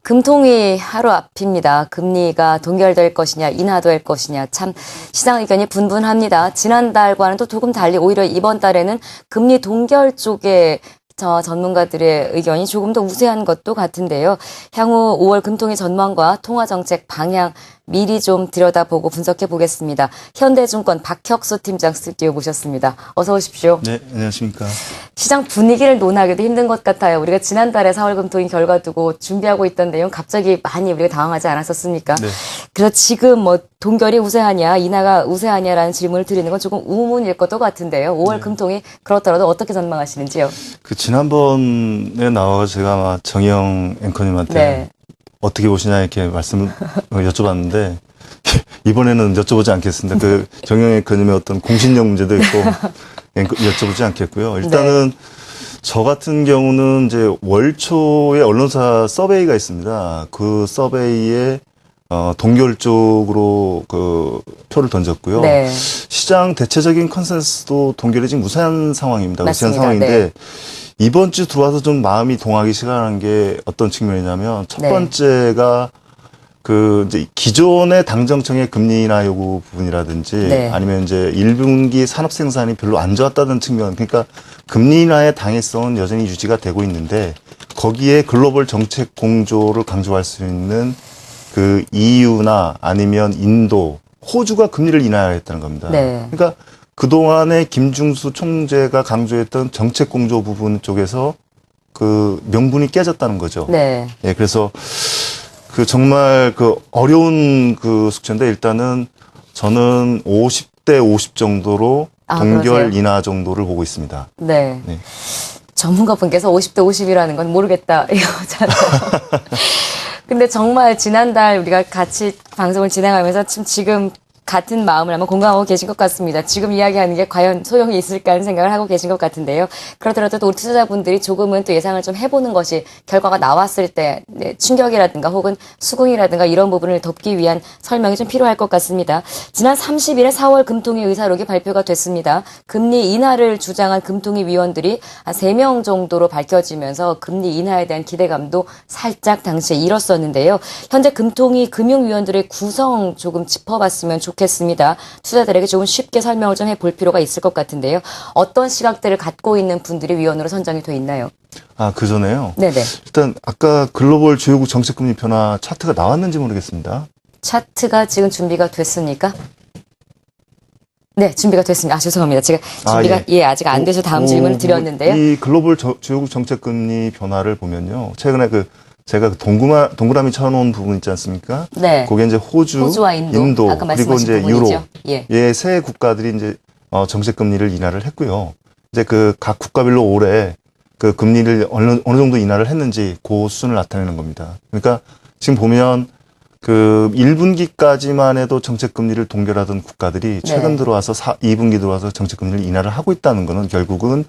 금통위 하루 앞입니다. 금리가 동결될 것이냐 인하될 것이냐 참 시장 의견이 분분합니다. 지난달과는 또 조금 달리 오히려 이번 달에는 금리 동결 쪽에 전문가들의 의견이 조금 더 우세한 것도 같은데요. 향후 5월 금통위 전망과 통화정책 방향 미리 좀 들여다보고 분석해 보겠습니다. 현대증권 박혁수 팀장 스튜디오 모셨습니다. 어서 오십시오. 네, 안녕하십니까. 시장 분위기를 논하기도 힘든 것 같아요. 우리가 지난달에 4월 금통위 결과 두고 준비하고 있던 내용 갑자기 많이 우리가 당황하지 않았었습니까? 네. 그래서 지금 뭐 동결이 우세하냐 인하가 우세하냐라는 질문을 드리는 건 조금 우문일 것도 같은데요. 5월 네. 금통위 그렇더라도 어떻게 전망하시는지요? 그 지난번에 나와서 제가 아마 정영 앵커님한테 네. 어떻게 보시냐 이렇게 말씀을 여쭤봤는데 이번에는 여쭤보지 않겠습니다. 그 정영 앵커님의 어떤 공신력 문제도 있고 여쭤보지 않겠고요. 일단은 저 같은 경우는 이제 월 초에 언론사 서베이가 있습니다. 그 서베이에 동결 쪽으로 그 표를 던졌고요. 네. 시장 대체적인 컨센서스도 동결이 지금 우세한 상황입니다. 맞습니다. 우세한 상황인데 네. 이번 주 들어와서 좀 마음이 동하기 시작하는 게 어떤 측면이냐면 첫 네. 번째가 그 이제 기존의 당정청의 금리 인하 요구 부분이라든지 네. 아니면 이제 1분기 산업 생산이 별로 안 좋았다는 측면, 그러니까 금리 인하의 당위성은 여전히 유지가 되고 있는데 거기에 글로벌 정책 공조를 강조할 수 있는 그 EU나 아니면 인도, 호주가 금리를 인하했다는 겁니다. 네. 그러니까 그동안에 김중수 총재가 강조했던 정책 공조 부분 쪽에서 그 명분이 깨졌다는 거죠. 네. 예, 그래서 그 정말 그 어려운 그 숙제인데 일단은 저는 50대 50 정도로 동결 그러세요? 인하 정도를 보고 있습니다. 네. 네. 전문가분께서 50대 50이라는 건 모르겠다 이거잖아요. 근데 정말 지난달 우리가 같이 방송을 진행하면서 지금 같은 마음을 아마 공감하고 계신 것 같습니다. 지금 이야기하는 게 과연 소용이 있을까 하는 생각을 하고 계신 것 같은데요. 그렇더라도 또 우리 투자자분들이 조금은 또 예상을 좀 해보는 것이 결과가 나왔을 때 충격이라든가 혹은 수긍이라든가 이런 부분을 덮기 위한 설명이 좀 필요할 것 같습니다. 지난 30일에 4월 금통위 의사록이 발표가 됐습니다. 금리 인하를 주장한 금통위 위원들이 한 3명 정도로 밝혀지면서 금리 인하에 대한 기대감도 살짝 당시에 잃었었는데요. 현재 금통위 금융위원들의 구성 조금 짚어봤으면 좋겠습니다. 투자자들에게 조금 쉽게 설명을 좀 해볼 필요가 있을 것 같은데요. 어떤 시각들을 갖고 있는 분들이 위원으로 선정이 돼 있나요? 그 전에요. 네네. 일단 아까 글로벌 주요국 정책금리 변화 차트가 나왔는지 모르겠습니다. 차트가 지금 준비가 됐습니까? 네, 준비가 됐습니다. 죄송합니다. 제가 준비가 아직 안 돼서 다음 질문을 드렸는데요. 이 글로벌 주요국 정책금리 변화를 보면요. 최근에 제가 동그라미 쳐놓은 부분 있지 않습니까? 네. 거기에 이제 호주와 인도 아까 그리고 이제 부분이죠. 유로, 세 국가들이 이제 정책 금리를 인하를 했고요. 이제 그 각 국가별로 올해 그 금리를 어느 정도 인하를 했는지 그 수준을 나타내는 겁니다. 그러니까 지금 보면 그 1분기까지만 해도 정책 금리를 동결하던 국가들이 최근 들어와서 2분기 들어와서 정책 금리를 인하를 하고 있다는 거는 결국은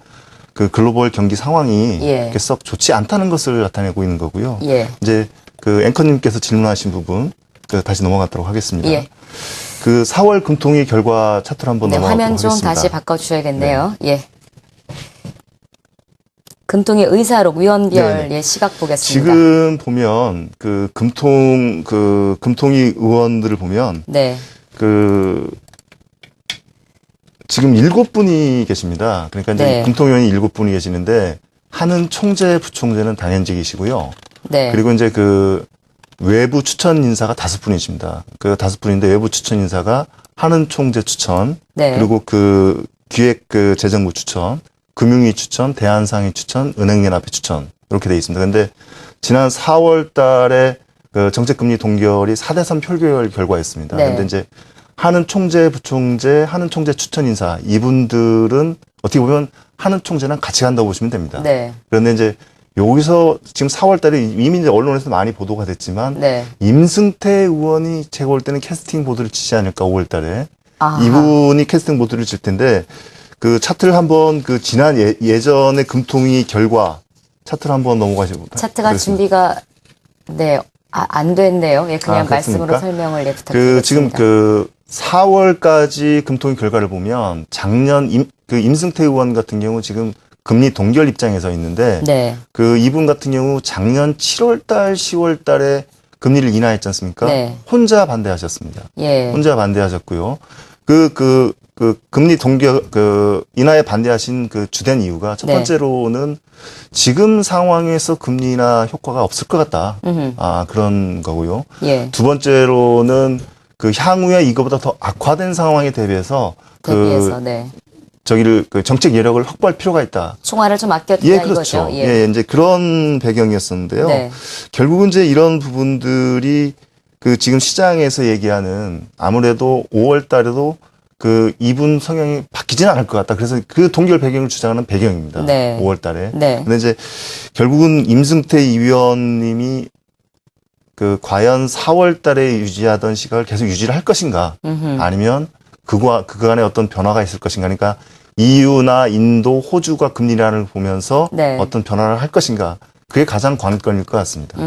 그 글로벌 경기 상황이 이렇게 썩 좋지 않다는 것을 나타내고 있는 거고요. 이제 그 앵커님께서 질문하신 부분 다시 넘어가도록 하겠습니다. 그 4월 금통위 결과 차트를 한번 넘어가도록 화면 좀 하겠습니다. 다시 바꿔주셔야겠네요. 금통위 의사록 위원별의 시각 보겠습니다. 지금 보면 그 금통위 의원들을 보면 지금 7분이 계십니다. 그러니까 이제 금통위원이 7분이 계시는데 하는 총재, 부총재는 당연직이시고요. 그리고 이제 그 외부 추천 인사가 5분이십니다. 그 5분인데 외부 추천 인사가 하는 총재 추천, 그리고 그 기획 그 재정부 추천, 금융위 추천, 대한상위 추천, 은행연합회 추천 이렇게 돼 있습니다. 근데 지난 4월 달에 그 정책금리 동결이 4대3 표결 결과였습니다. 근데 이제 하는 총재, 부총재, 하는 총재 추천 인사 이분들은 어떻게 보면 하는 총재랑 같이 간다고 보시면 됩니다. 그런데 이제 여기서 지금 4월 달에 이미 이제 언론에서 많이 보도가 됐지만 임승태 의원이 제가 볼 때는 캐스팅 보드를 치지 않을까 5월 달에 이분이 캐스팅 보드를 칠 텐데 그 차트를 한번 그 지난 예전의 금통위 결과 차트를 한번 넘어가시고 차트가 준비가 안 됐네요. 그냥 말씀으로 설명을 부탁드리겠습니다. 지금 그 4월까지 금통위 결과를 보면 작년 임승태 의원 같은 경우 지금 금리 동결 입장에서 있는데 네. 그 이분 같은 경우 작년 7월달, 10월달에 금리를 인하했지 않습니까? 네. 혼자 반대하셨습니다. 예. 혼자 반대하셨고요. 그 금리 동결, 인하에 반대하신 그 주된 이유가 첫 네. 번째로는 지금 상황에서 금리 인하 효과가 없을 것 같다. 그런 거고요. 예. 두 번째로는 그 향후에 이거보다 더 악화된 상황에 대비해서 네. 그 정책 여력을 확보할 필요가 있다. 총알을 좀 아꼈다 예, 그렇죠. 이거죠. 예, 이제 그런 배경이었었는데요. 네. 결국은 이제 이런 부분들이 그 지금 시장에서 얘기하는 아무래도 5월 달에도 그 이분 성향이 바뀌지는 않을 것 같다. 그래서 그 동결 배경을 주장하는 배경입니다. 네. 5월 달에. 네. 근데 이제 결국은 임승태 이 위원님이 그 과연 4월 달에 유지하던 시각을 계속 유지를 할 것인가 아니면 그간에 어떤 변화가 있을 것인가. 그러니까 EU나 인도, 호주가 금리 인하를 보면서 네. 어떤 변화를 할 것인가. 그게 가장 관건일 것 같습니다.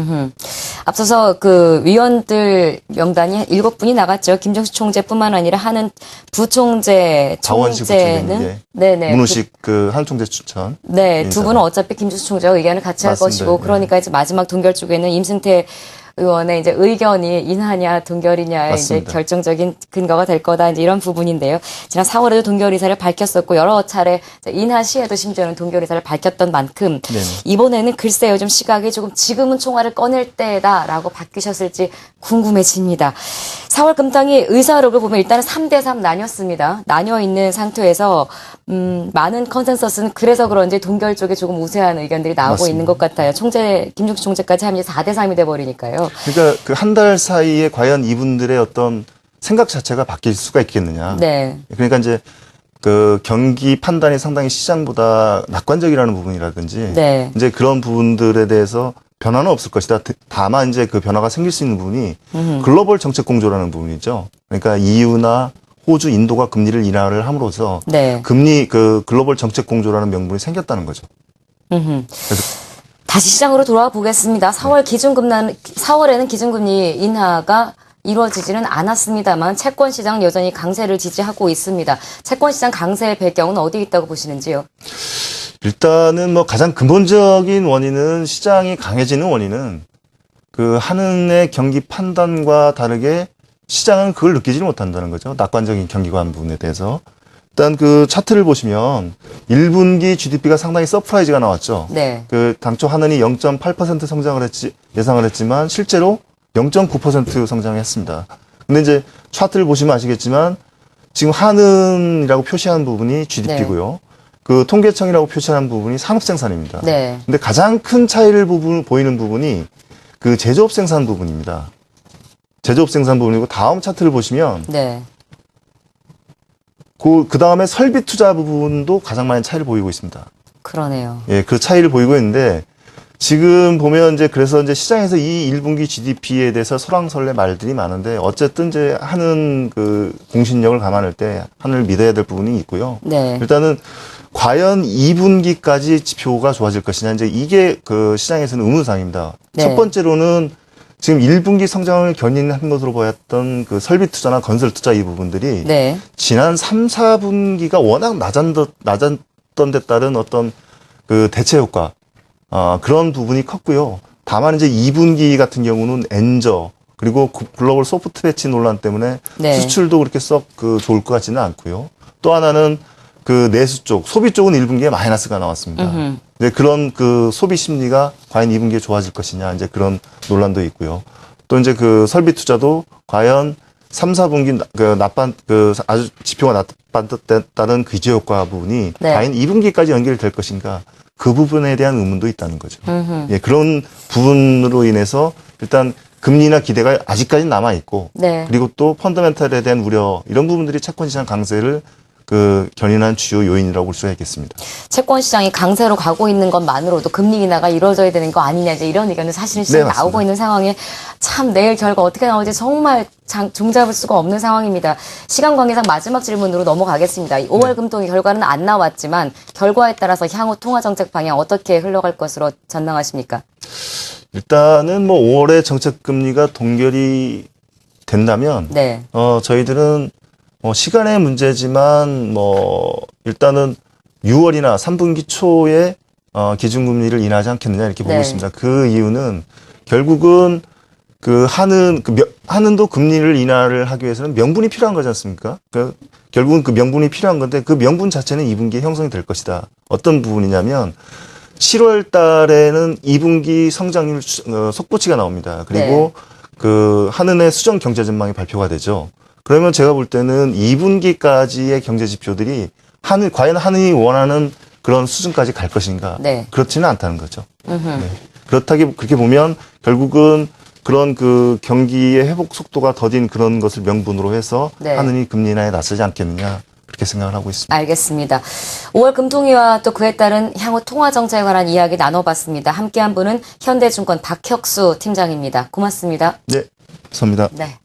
앞서서 그 위원들 명단이 7분이 나갔죠. 김정식 총재뿐만 아니라 하는 부총재, 박원식 총재는 부총재는 네네. 문우식 그 한 총재 추천. 네, 두 인사가. 분은 어차피 김정식 총재와 의견을 같이 할 맞습니다. 것이고, 예. 그러니까 이제 마지막 동결 쪽에는 임승태 의원의 이제 의견이 인하냐 동결이냐의 이제 맞습니다. 결정적인 근거가 될 거다 이제 이런 부분인데요. 지난 4월에도 동결 의사를 밝혔었고 여러 차례 인하 시에도 심지어는 동결 의사를 밝혔던 만큼 네네. 이번에는 글쎄요 좀 시각이 조금 지금은 총알을 꺼낼 때다라고 바뀌셨을지 궁금해집니다. 4월 금당이 의사록을 보면 일단은 3대3 나뉘었습니다. 나뉘어 있는 상태에서 많은 컨센서스는 그래서 그런지 동결 쪽에 조금 우세한 의견들이 나오고 맞습니다. 있는 것 같아요. 김종식 총재까지 하면 이제 4대3이 돼버리니까요. 그러니까 그 한 달 사이에 과연 이분들의 어떤 생각 자체가 바뀔 수가 있겠느냐. 네. 그러니까 이제 그 경기 판단이 상당히 시장보다 낙관적이라는 부분이라든지 네. 이제 그런 부분들에 대해서 변화는 없을 것이다. 다만 이제 그 변화가 생길 수 있는 부분이 글로벌 정책 공조라는 부분이죠. 그러니까 EU나 호주, 인도가 금리를 인하를 함으로써 네. 그 글로벌 정책 공조라는 명분이 생겼다는 거죠. 다시 시장으로 돌아와 보겠습니다. 4월에는 기준금리 인하가 이루어지지는 않았습니다만 채권 시장 여전히 강세를 지지하고 있습니다. 채권 시장 강세의 배경은 어디 있다고 보시는지요? 일단은 뭐 가장 근본적인 원인은 시장이 강해지는 원인은 그 한은의 경기 판단과 다르게 시장은 그걸 느끼지를 못한다는 거죠. 낙관적인 경기관 부분에 대해서. 일단 그 차트를 보시면 1분기 GDP가 상당히 서프라이즈가 나왔죠. 네. 그 당초 한은이 0.8% 성장을 예상을 했지만 실제로 0.9% 성장했습니다. 근데 이제 차트를 보시면 아시겠지만 지금 한은이라고 표시한 부분이 GDP고요. 그 통계청이라고 표시한 부분이 산업생산입니다. 네. 근데 가장 큰 차이를 보이는 부분이 그 제조업 생산 부분입니다. 제조업 생산 부분이고 다음 차트를 보시면 네. 그 다음에 설비 투자 부분도 가장 많은 차이를 보이고 있습니다. 그러네요. 예, 그 차이를 보이고 있는데 지금 보면 이제 그래서 이제 시장에서 이 1분기 GDP에 대해서 설왕설래 말들이 많은데 어쨌든 이제 하는 그 공신력을 감안할 때 하늘 믿어야 될 부분이 있고요. 네. 일단은 과연 2분기까지 지표가 좋아질 것이냐 이제 이게 그 시장에서는 의문사항입니다. 네. 첫 번째로는 지금 1분기 성장을 견인한 것으로 보였던 그 설비 투자나 건설 투자 이 부분들이 네. 지난 3, 4분기가 워낙 낮았던 데 따른 어떤 그 대체 효과, 그런 부분이 컸고요. 다만 이제 2분기 같은 경우는 엔저, 그리고 글로벌 소프트 배치 논란 때문에 네. 수출도 그렇게 썩 그 좋을 것 같지는 않고요. 또 하나는 그 내수 쪽, 소비 쪽은 1분기에 마이너스가 나왔습니다. 이제 그런 그 소비 심리가 과연 2분기에 좋아질 것이냐, 이제 그런 논란도 있고요. 또 이제 그 설비 투자도 과연 3, 4분기 아주 지표가 나빴다는 기저 효과 부분이 네. 과연 2분기까지 연결될 것인가, 그 부분에 대한 의문도 있다는 거죠. 예, 그런 부분으로 인해서 일단 금리나 기대가 아직까지 남아 있고, 네. 그리고 또 펀더멘탈에 대한 우려, 이런 부분들이 채권 시장 강세를 그 견인한 주요 요인이라고 볼 수가 있겠습니다. 채권 시장이 강세로 가고 있는 것만으로도 금리 인하가 이루어져야 되는 거 아니냐 이제 이런 의견은 사실은 시장에 네, 나오고 있는 상황에 참 내일 결과 어떻게 나올지 정말 종잡을 수가 없는 상황입니다. 시간 관계상 마지막 질문으로 넘어가겠습니다. 5월 금통위 결과는 안 나왔지만 결과에 따라서 향후 통화 정책 방향 어떻게 흘러갈 것으로 전망하십니까? 일단은 뭐 5월에 정책 금리가 동결이 된다면 네. 저희들은 시간의 문제지만 일단은 6월이나 3분기 초에 기준금리를 인하하지 않겠느냐 이렇게 보고 네. 있습니다. 그 이유는 결국은 그 한은도 금리를 인하를 하기 위해서는 명분이 필요한 거지 않습니까? 결국은 그 명분이 필요한 건데 그 명분 자체는 2분기에 형성이 될 것이다. 어떤 부분이냐면 7월 달에는 2분기 성장률 속보치가 나옵니다. 그리고 네. 그 한은의 수정 경제 전망이 발표가 되죠. 그러면 제가 볼 때는 2분기까지의 경제 지표들이 과연 한은이 원하는 그런 수준까지 갈 것인가? 네. 그렇지는 않다는 거죠. 네. 그렇게 보면 결국은 그런 그 경기의 회복 속도가 더딘 그런 것을 명분으로 해서 네. 한은이 금리 인하에 나서지 않겠느냐 그렇게 생각을 하고 있습니다. 알겠습니다. 5월 금통위와 또 그에 따른 향후 통화 정책에 관한 이야기 나눠봤습니다. 함께한 분은 현대증권 박혁수 팀장입니다. 고맙습니다. 네, 감사합니다. 네.